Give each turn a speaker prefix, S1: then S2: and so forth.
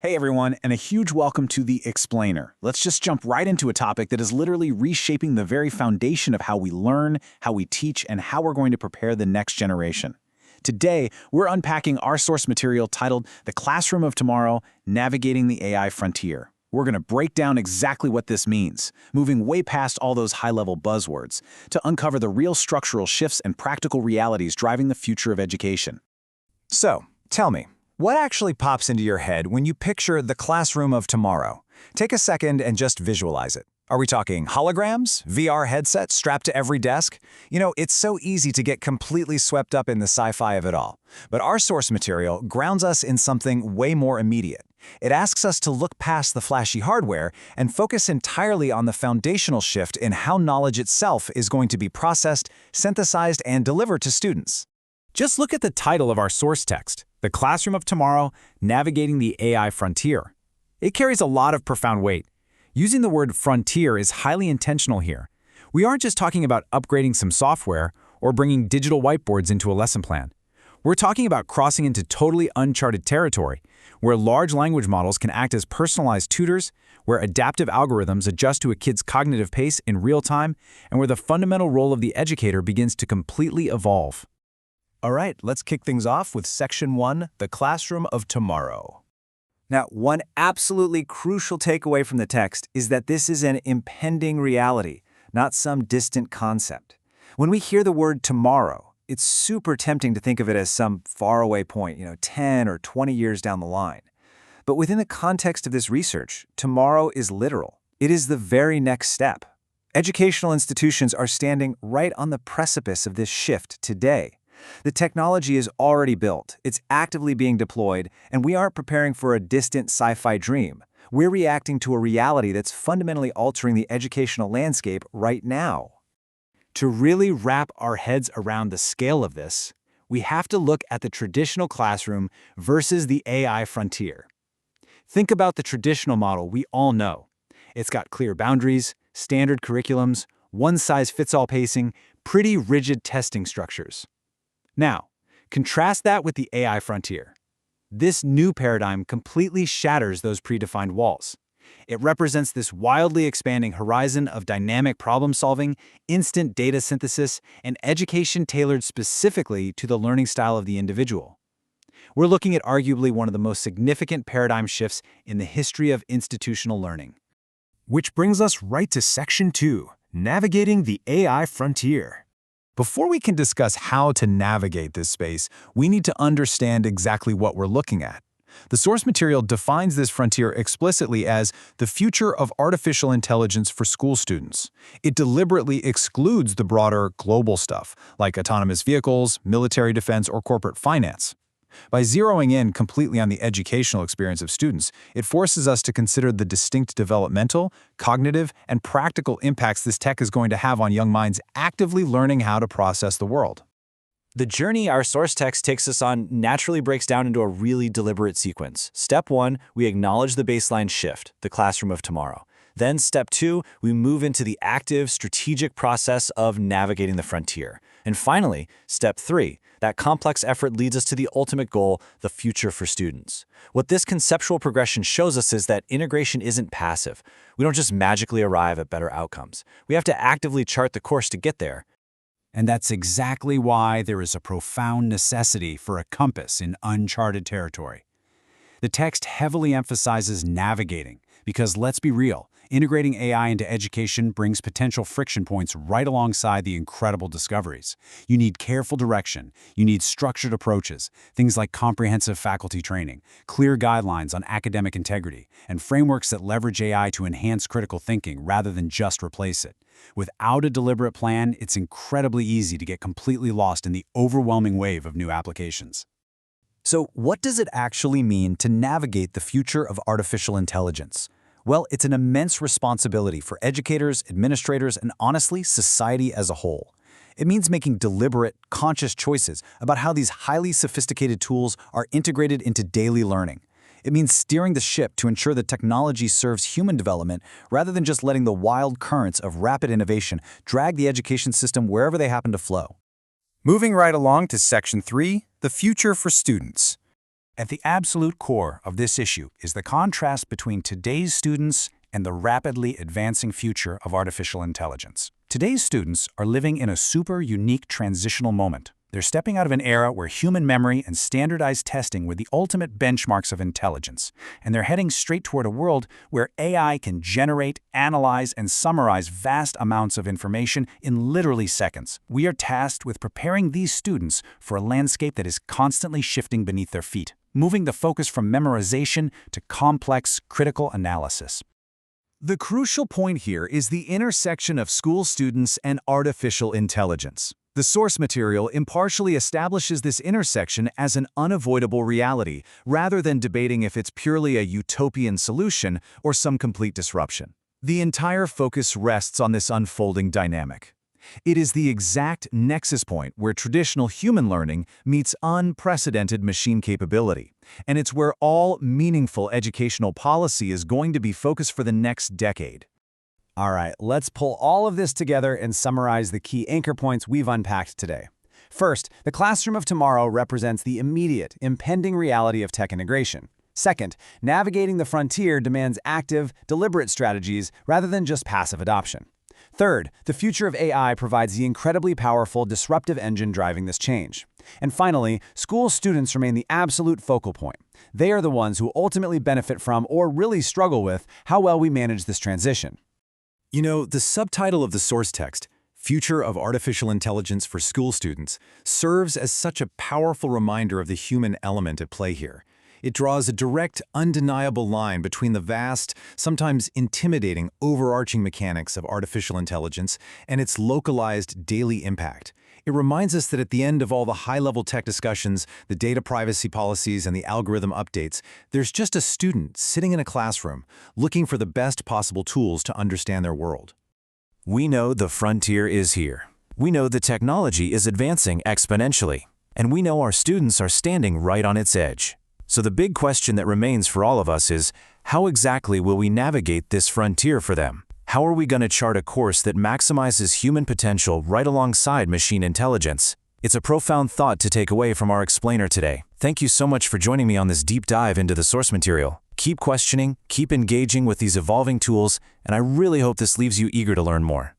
S1: Hey everyone, and a huge welcome to The Explainer. Let's just jump right into a topic that is literally reshaping the very foundation of how we learn, how we teach, and how we're going to prepare the next generation. Today, we're unpacking our source material titled The Classroom of Tomorrow, Navigating the AI Frontier. We're going to break down exactly what this means, moving way past all those high-level buzzwords, to uncover the real structural shifts and practical realities driving the future of education.
S2: So, tell me, what actually pops into your head when you picture the classroom of tomorrow? Take a second and just visualize it. Are we talking holograms, VR headsets strapped to every desk? It's so easy to get completely swept up in the sci-fi of it all. But our source material grounds us in something way more immediate. It asks us to look past the flashy hardware and focus entirely on the foundational shift in how knowledge itself is going to be processed, synthesized, and delivered to students.
S3: Just look at the title of our source text, The Classroom of Tomorrow, Navigating the AI Frontier. It carries a lot of profound weight. Using the word frontier is highly intentional here. We aren't just talking about upgrading some software or bringing digital whiteboards into a lesson plan. We're talking about crossing into totally uncharted territory, where large language models can act as personalized tutors, where adaptive algorithms adjust to a kid's cognitive pace in real time, and where the fundamental role of the educator begins to completely evolve.
S2: All right, let's kick things off with Section 1, The Classroom of Tomorrow. Now, one absolutely crucial takeaway from the text is that this is an impending reality, not some distant concept. When we hear the word tomorrow, it's super tempting to think of it as some faraway point, 10 or 20 years down the line. But within the context of this research, tomorrow is literal. It is the very next step. Educational institutions are standing right on the precipice of this shift today. The technology is already built, it's actively being deployed, and we aren't preparing for a distant sci-fi dream. We're reacting to a reality that's fundamentally altering the educational landscape right now. To really wrap our heads around the scale of this, we have to look at the traditional classroom versus the AI frontier. Think about the traditional model we all know. It's got clear boundaries, standard curriculums, one-size-fits-all pacing, pretty rigid testing structures. Now, contrast that with the AI frontier. This new paradigm completely shatters those predefined walls. It represents this wildly expanding horizon of dynamic problem-solving, instant data synthesis, and education tailored specifically to the learning style of the individual. We're looking at arguably one of the most significant paradigm shifts in the history of institutional learning. Which brings us right to Section 2, Navigating the AI Frontier. Before we can discuss how to navigate this space, we need to understand exactly what we're looking at. The source material defines this frontier explicitly as the future of artificial intelligence for school students. It deliberately excludes the broader global stuff, like autonomous vehicles, military defense, or corporate finance. By zeroing in completely on the educational experience of students, it forces us to consider the distinct developmental, cognitive, and practical impacts this tech is going to have on young minds actively learning how to process the world.
S3: The journey our source text takes us on naturally breaks down into a really deliberate sequence. Step 1, we acknowledge the baseline shift, the classroom of tomorrow. Then step 2, we move into the active, strategic process of navigating the frontier. And finally, step 3, that complex effort leads us to the ultimate goal, the future for students. What this conceptual progression shows us is that integration isn't passive. We don't just magically arrive at better outcomes. We have to actively chart the course to get there.
S1: And that's exactly why there is a profound necessity for a compass in uncharted territory. The text heavily emphasizes navigating, because let's be real, integrating AI into education brings potential friction points right alongside the incredible discoveries. You need careful direction, you need structured approaches, things like comprehensive faculty training, clear guidelines on academic integrity, and frameworks that leverage AI to enhance critical thinking rather than just replace it. Without a deliberate plan, it's incredibly easy to get completely lost in the overwhelming wave of new applications.
S2: So, what does it actually mean to navigate the future of artificial intelligence? Well, it's an immense responsibility for educators, administrators, and honestly, society as a whole. It means making deliberate, conscious choices about how these highly sophisticated tools are integrated into daily learning. It means steering the ship to ensure that technology serves human development rather than just letting the wild currents of rapid innovation drag the education system wherever they happen to flow. Moving right along to Section 3, the future for students.
S1: At the absolute core of this issue is the contrast between today's students and the rapidly advancing future of artificial intelligence. Today's students are living in a super unique transitional moment. They're stepping out of an era where human memory and standardized testing were the ultimate benchmarks of intelligence, and they're heading straight toward a world where AI can generate, analyze, and summarize vast amounts of information in literally seconds. We are tasked with preparing these students for a landscape that is constantly shifting beneath their feet, moving the focus from memorization to complex, critical analysis.
S2: The crucial point here is the intersection of school students and artificial intelligence. The source material impartially establishes this intersection as an unavoidable reality, rather than debating if it's purely a utopian solution or some complete disruption. The entire focus rests on this unfolding dynamic. It is the exact nexus point where traditional human learning meets unprecedented machine capability, and it's where all meaningful educational policy is going to be focused for the next decade.
S3: All right, let's pull all of this together and summarize the key anchor points we've unpacked today. First, the classroom of tomorrow represents the immediate, impending reality of tech integration. Second, navigating the frontier demands active, deliberate strategies rather than just passive adoption. Third, the future of AI provides the incredibly powerful, disruptive engine driving this change. And finally, school students remain the absolute focal point. They are the ones who ultimately benefit from or really struggle with how well we manage this transition.
S1: You know, the subtitle of the source text, Future of Artificial Intelligence for School Students, serves as such a powerful reminder of the human element at play here. It draws a direct, undeniable line between the vast, sometimes intimidating, overarching mechanics of artificial intelligence and its localized daily impact. It reminds us that at the end of all the high-level tech discussions, the data privacy policies, and the algorithm updates, there's just a student sitting in a classroom looking for the best possible tools to understand their world.
S2: We know the frontier is here. We know the technology is advancing exponentially, and we know our students are standing right on its edge. So the big question that remains for all of us is, how exactly will we navigate this frontier for them? How are we going to chart a course that maximizes human potential right alongside machine intelligence? It's a profound thought to take away from our explainer today. Thank you so much for joining me on this deep dive into the source material. Keep questioning, keep engaging with these evolving tools, and I really hope this leaves you eager to learn more.